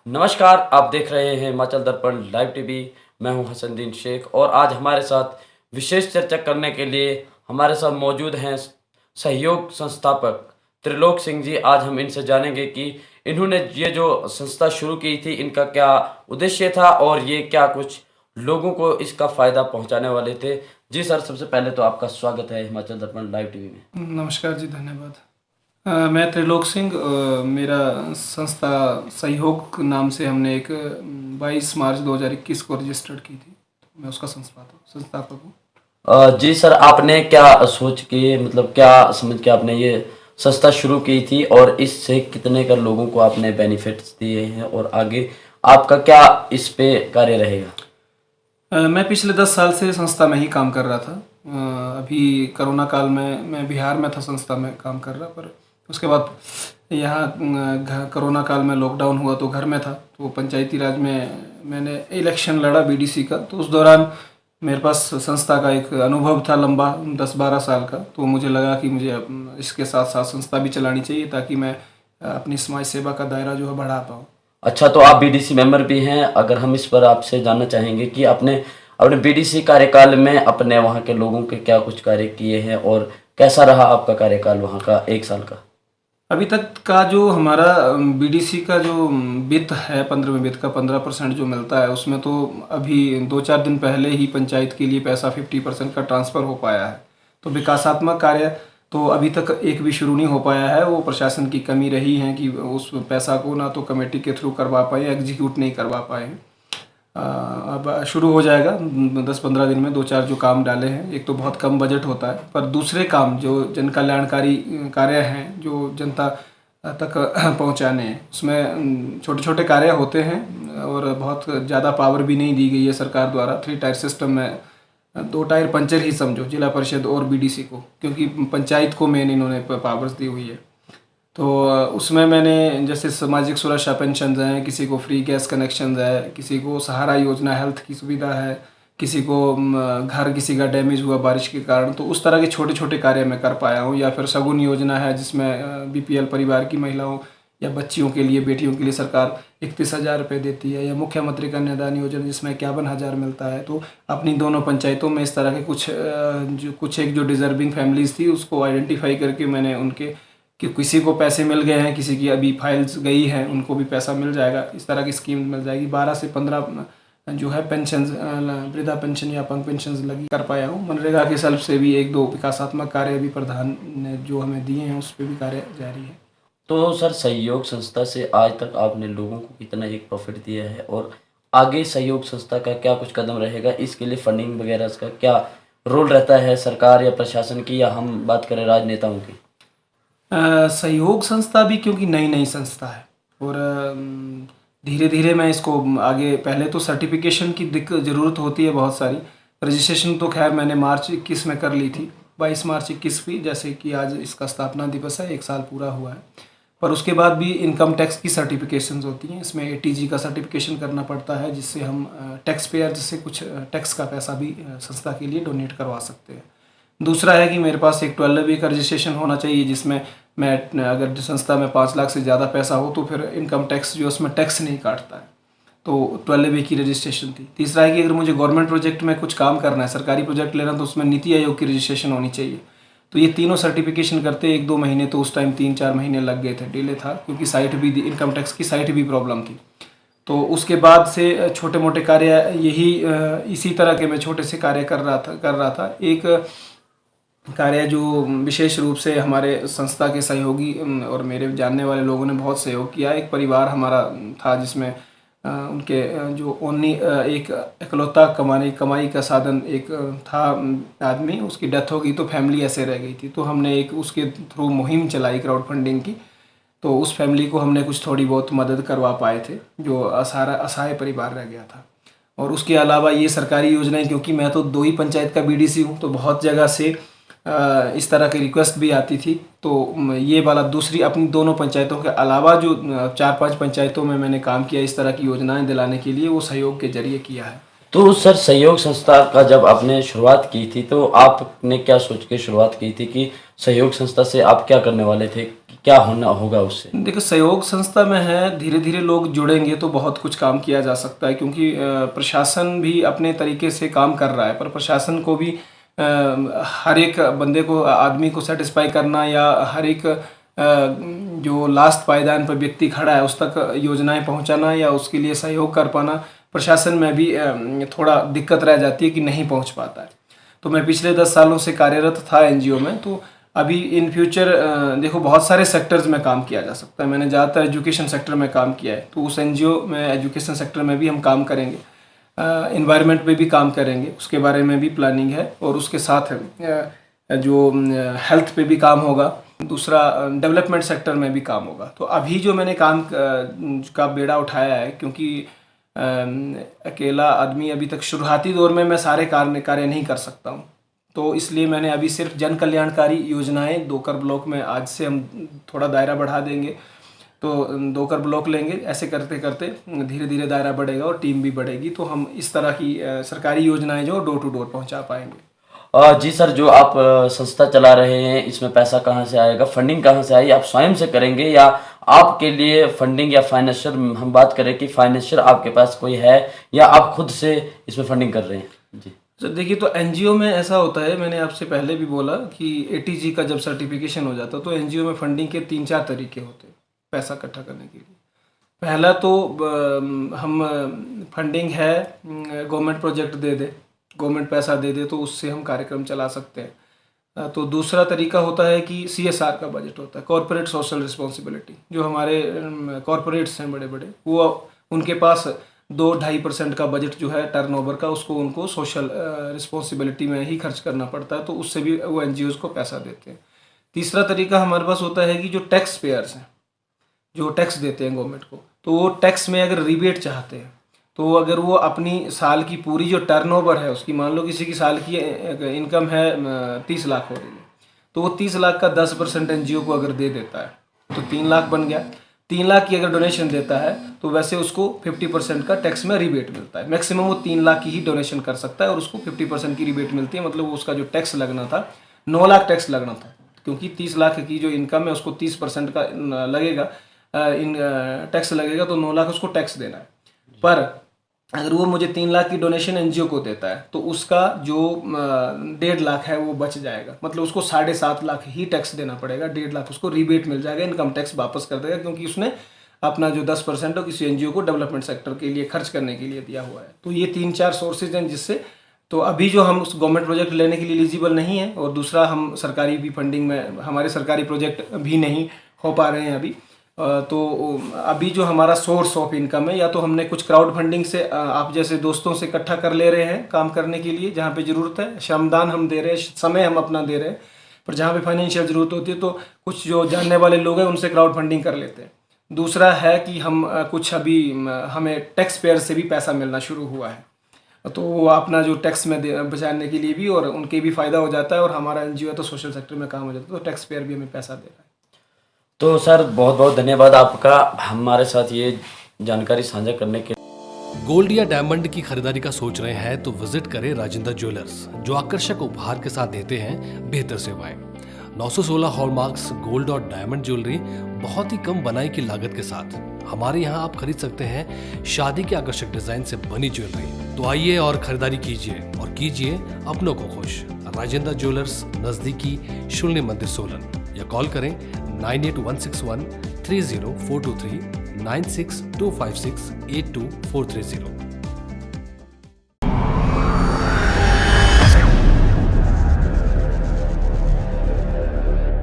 नमस्कार, आप देख रहे हैं हिमाचल दर्पण लाइव टीवी। मैं हूं हसनदीन शेख और आज हमारे साथ विशेष चर्चा करने के लिए हमारे साथ मौजूद हैं सहयोग संस्थापक त्रिलोक सिंह जी। आज हम इनसे जानेंगे कि इन्होंने ये जो संस्था शुरू की थी, इनका क्या उद्देश्य था और ये क्या कुछ लोगों को इसका फ़ायदा पहुंचाने वाले थे। जी सर, सबसे पहले तो आपका स्वागत है हिमाचल दर्पण लाइव टीवी में। नमस्कार जी, धन्यवाद। मैं त्रिलोक सिंह, मेरा संस्था सहयोग नाम से हमने एक 22 मार्च 2021 को रजिस्टर्ड की थी। मैं उसका संस्थापक हूँ। जी सर, आपने क्या सोच के मतलब क्या समझ के आपने ये संस्था शुरू की थी और इससे कितने कर लोगों को आपने बेनिफिट्स दिए हैं और आगे आपका क्या इस पे कार्य रहेगा? मैं पिछले 10 साल से संस्था में ही काम कर रहा था। अभी कोरोना काल में मैं बिहार में था, संस्था में काम कर रहा, पर उसके बाद यहाँ कोरोना काल में लॉकडाउन हुआ तो घर में था। तो पंचायती राज में मैंने इलेक्शन लड़ा बीडीसी का, तो उस दौरान मेरे पास संस्था का एक अनुभव था लंबा 10-12 साल का। तो मुझे लगा कि मुझे इसके साथ साथ संस्था भी चलानी चाहिए ताकि मैं अपनी समाज सेवा का दायरा जो है बढ़ा पाऊँ। अच्छा, तो आप बीडीसी मेंबर भी हैं। अगर हम इस पर आपसे जानना चाहेंगे कि आपने अपने बीडीसी कार्यकाल में अपने वहाँ के लोगों के क्या कुछ कार्य किए हैं और कैसा रहा आपका कार्यकाल वहाँ का 1 साल का? अभी तक का जो हमारा बीडीसी का जो वित्त है, 15वें वित्त का 15% जो मिलता है, उसमें तो अभी 2-4 दिन पहले ही पंचायत के लिए पैसा 50% का ट्रांसफ़र हो पाया है। तो विकासात्मक कार्य तो अभी तक एक भी शुरू नहीं हो पाया है। वो प्रशासन की कमी रही है कि उस पैसा को ना तो कमेटी के थ्रू करवा पाए, एग्जीक्यूट नहीं करवा पाए हैं। अब शुरू हो जाएगा 10-15 दिन में। 2-4 जो काम डाले हैं, एक तो बहुत कम बजट होता है, पर दूसरे काम जो जन कल्याणकारी कार्य हैं जो जनता तक पहुंचाने हैं, उसमें छोटे छोटे कार्य होते हैं और बहुत ज़्यादा पावर भी नहीं दी गई है सरकार द्वारा। 3 टायर सिस्टम में 2 टायर पंचर ही समझो, जिला परिषद और बीडीसी को, क्योंकि पंचायत को मेन इन्होंने पावर्स दी हुई है। तो उसमें मैंने जैसे सामाजिक सुरक्षा पेंशन हैं, किसी को फ्री गैस कनेक्शन है, किसी को सहारा योजना हेल्थ की सुविधा है, किसी को घर किसी का डैमेज हुआ बारिश के कारण, तो उस तरह के छोटे छोटे कार्य मैं कर पाया हूँ। या फिर शगुन योजना है जिसमें बीपीएल परिवार की महिलाओं या बच्चियों के लिए, बेटियों के लिए सरकार 31,000 रुपये देती है। या मुख्यमंत्री कन्यादान योजना जिसमें 51,000 मिलता है। तो अपनी दोनों पंचायतों में इस तरह के कुछ एक जो डिज़र्विंग फैमिलीज़ थी उसको आइडेंटिफाई करके मैंने उनके कि किसी को पैसे मिल गए हैं, किसी की अभी फाइल्स गई हैं, उनको भी पैसा मिल जाएगा। इस तरह की स्कीम मिल जाएगी। 12 से 15 जो है पेंशन, वृद्धा पेंशन या अपंग पेंशन लगी कर पाया हूँ। मनरेगा के सेल्फ से भी 1-2 विकासात्मक कार्य भी प्रधान ने जो हमें दिए हैं उस पर भी कार्य जारी है। तो सर, सहयोग संस्था से आज तक आपने लोगों को कितना एक प्रॉफिट दिया है और आगे सहयोग संस्था का क्या कुछ कदम रहेगा? इसके लिए फंडिंग वगैरह का क्या रोल रहता है सरकार या प्रशासन की, या हम बात करें राजनेताओं की? सहयोग संस्था भी क्योंकि नई नई संस्था है और धीरे धीरे मैं इसको आगे, पहले तो सर्टिफिकेशन की ज़रूरत होती है बहुत सारी। रजिस्ट्रेशन तो खैर मैंने मार्च 21 में कर ली थी, 22 मार्च 21 भी, जैसे कि आज इसका स्थापना दिवस है, 1 साल पूरा हुआ है। पर उसके बाद भी इनकम टैक्स की सर्टिफिकेशंस होती हैं। इसमें एटीजी का सर्टिफिकेशन करना पड़ता है, जिससे हम टैक्स पेयर जिससे कुछ टैक्स का पैसा भी संस्था के लिए डोनेट करवा सकते हैं। दूसरा है कि मेरे पास एक 12 का रजिस्ट्रेशन होना चाहिए, जिसमें मैं अगर संस्था में 5 लाख से ज़्यादा पैसा हो तो फिर इनकम टैक्स जो उसमें टैक्स नहीं काटता है। तो 12 की रजिस्ट्रेशन थी। तीसरा है कि अगर मुझे गवर्नमेंट प्रोजेक्ट में कुछ काम करना है, सरकारी प्रोजेक्ट लेना, तो उसमें नीति आयोग की रजिस्ट्रेशन होनी चाहिए। तो ये तीनों सर्टिफिकेशन करते 1-2 महीने, तो उस टाइम 3-4 महीने लग गए थे, डिले था, क्योंकि साइट भी, इनकम टैक्स की साइट भी प्रॉब्लम थी। तो उसके बाद से छोटे मोटे कार्य यही इसी तरह के मैं छोटे से कार्य कर रहा था। एक कार्य जो विशेष रूप से हमारे संस्था के सहयोगी और मेरे जानने वाले लोगों ने बहुत सहयोग किया। एक परिवार हमारा था जिसमें उनके जो ओनली एक इकलौता कमाई का साधन एक था आदमी, उसकी डेथ हो गई तो फैमिली ऐसे रह गई थी। तो हमने एक उसके थ्रू मुहिम चलाई क्राउड फंडिंग की। तो उस फैमिली को हमने कुछ थोड़ी बहुत मदद करवा पाए थे, जो असहाय परिवार रह गया था। और उसके अलावा ये सरकारी योजनाएं, क्योंकि मैं तो 2 ही पंचायत का बीडीसी हूँ, तो बहुत जगह से इस तरह की रिक्वेस्ट भी आती थी। तो ये वाला दूसरी अपनी दोनों पंचायतों के अलावा जो 4-5 पंचायतों में मैंने काम किया इस तरह की योजनाएं दिलाने के लिए, वो सहयोग के जरिए किया है। तो सर सहयोग संस्था का जब आपने शुरुआत की थी तो आपने क्या सोच के शुरुआत की थी कि सहयोग संस्था से आप क्या करने वाले थे, क्या होना होगा उससे? देखो, सहयोग संस्था में है, धीरे धीरे लोग जुड़ेंगे तो बहुत कुछ काम किया जा सकता है, क्योंकि प्रशासन भी अपने तरीके से काम कर रहा है, पर प्रशासन को भी हर एक बंदे को, आदमी को सेटिस्फाई करना, या हर एक जो लास्ट पायदान पर व्यक्ति खड़ा है उस तक योजनाएं पहुंचाना या उसके लिए सहयोग कर पाना, प्रशासन में भी थोड़ा दिक्कत रह जाती है कि नहीं पहुंच पाता है। तो मैं पिछले 10 सालों से कार्यरत था एनजीओ में, तो अभी इन फ्यूचर देखो बहुत सारे सेक्टर्स में काम किया जा सकता है। मैंने ज़्यादातर एजुकेशन सेक्टर में काम किया है, तो उस एनजीओ में एजुकेशन सेक्टर में भी हम काम करेंगे, इन्वायरमेंट पे भी काम करेंगे, उसके बारे में भी प्लानिंग है, और उसके साथ जो हेल्थ पे भी काम होगा, दूसरा डेवलपमेंट सेक्टर में भी काम होगा। तो अभी जो मैंने काम का बेड़ा उठाया है, क्योंकि अकेला आदमी अभी तक शुरुआती दौर में मैं सारे कार्य नहीं कर सकता हूँ, तो इसलिए मैंने अभी सिर्फ जन कल्याणकारी योजनाएं दोकर ब्लॉक में, आज से हम थोड़ा दायरा बढ़ा देंगे, तो दोकर ब्लॉक लेंगे, ऐसे करते करते धीरे धीरे दायरा बढ़ेगा और टीम भी बढ़ेगी, तो हम इस तरह की सरकारी योजनाएं जो डोर टू डोर पहुंचा पाएंगे। जी सर, जो आप संस्था चला रहे हैं इसमें पैसा कहाँ से आएगा, फंडिंग कहाँ से आई, आप स्वयं से करेंगे या आपके लिए फंडिंग या फाइनेंशियल, हम बात करें कि फाइनेंशियल आपके पास कोई है या आप खुद से इसमें फंडिंग कर रहे हैं? जी तो देखिए, तो एनजीओ में ऐसा होता है, मैंने आपसे पहले भी बोला कि एटीजी का जब सर्टिफिकेशन हो जाता है तो एनजीओ में फंडिंग के 3-4 तरीके होते हैं पैसा इकट्ठा करने के लिए। पहला तो हम फंडिंग है, गवर्नमेंट प्रोजेक्ट दे दे, गवर्नमेंट पैसा दे दे, तो उससे हम कार्यक्रम चला सकते हैं। तो दूसरा तरीका होता है कि सीएसआर का बजट होता है, कॉरपोरेट सोशल रिस्पॉन्सिबिलिटी। जो हमारे कॉरपोरेट्स हैं बड़े बड़े, वो उनके पास 2-2.5% का बजट जो है टर्नओवर का, उसको उनको सोशल रिस्पॉन्सिबिलिटी में ही खर्च करना पड़ता है, तो उससे भी वो एनजीओज़ को पैसा देते हैं। तीसरा तरीका हमारे पास होता है कि जो टैक्स पेयर्स हैं, जो टैक्स देते हैं गवर्नमेंट को, तो वो टैक्स में अगर रिबेट चाहते हैं, तो अगर वो अपनी साल की पूरी जो टर्नओवर है उसकी, मान लो किसी की साल की इनकम है 30 लाख हो रही है, तो वो 30 लाख का 10% एनजीओ को अगर दे देता है तो 3 लाख बन गया। 3 लाख की अगर डोनेशन देता है तो वैसे उसको 50% का टैक्स में रिबेट मिलता है। मैक्सिमम वो 3 लाख की ही डोनेशन कर सकता है और उसको 50% की रिबेट मिलती है। मतलब उसका जो टैक्स लगना था, 9 लाख टैक्स लगना था, क्योंकि 30 लाख की जो इनकम है उसको 30% का लगेगा, टैक्स लगेगा, तो 9 लाख उसको टैक्स देना है। पर अगर वो मुझे 3 लाख की डोनेशन एनजीओ को देता है तो उसका जो 1.5 लाख है वो बच जाएगा। मतलब उसको 7.5 लाख ही टैक्स देना पड़ेगा, 1.5 लाख उसको रिबेट मिल जाएगा, इनकम टैक्स वापस कर देगा, क्योंकि उसने अपना जो 10% हो किसी एनजीओ को डेवलपमेंट सेक्टर के लिए खर्च करने के लिए दिया हुआ है। तो ये 3-4 सोर्सेज हैं जिससे, तो अभी जो हम उस गवर्नमेंट प्रोजेक्ट लेने के लिए एलिजिबल नहीं है, और दूसरा हम सरकारी भी फंडिंग में, हमारे सरकारी प्रोजेक्ट भी नहीं हो पा रहे हैं अभी। तो अभी जो हमारा सोर्स ऑफ इनकम है, या तो हमने कुछ क्राउड फंडिंग से आप जैसे दोस्तों से इकट्ठा कर ले रहे हैं काम करने के लिए, जहाँ पे ज़रूरत है, श्रमदान हम दे रहे हैं, समय हम अपना दे रहे हैं, पर जहाँ पे फाइनेंशियल ज़रूरत होती है तो कुछ जो जानने वाले लोग हैं उनसे क्राउड फंडिंग कर लेते हैं। दूसरा है कि हम कुछ अभी हमें टैक्स पेयर से भी पैसा मिलना शुरू हुआ है, तो वो अपना जो टैक्स में बचाने के लिए भी, और उनके भी फ़ायदा हो जाता है, और हमारा एनजीओ है तो सोशल सेक्टर में काम हो जाता है, तो टैक्स पेयर भी हमें पैसा दे रहा है। तो सर बहुत बहुत धन्यवाद आपका हमारे साथ ये जानकारी साझा करने के। गोल्ड या डायमंड की खरीदारी का सोच रहे हैं तो विजिट करें राजेंद्र ज्वेलर्स, जो आकर्षक उपहार के साथ देते हैं बेहतर सेवाएं। 916 हॉलमार्क्स गोल्ड और डायमंड ज्वेलरी बहुत ही कम बनाई की लागत के साथ। हमारे यहाँ आप खरीद सकते हैं शादी के आकर्षक डिजाइन से बनी ज्वेलरी। तो आइए और खरीदारी कीजिए और कीजिए अपनों को खुश। राजेंद्र ज्वेलर्स, नजदीकी शून्य मंदिर, सोलन, या कॉल करें 9816130423 9625682430।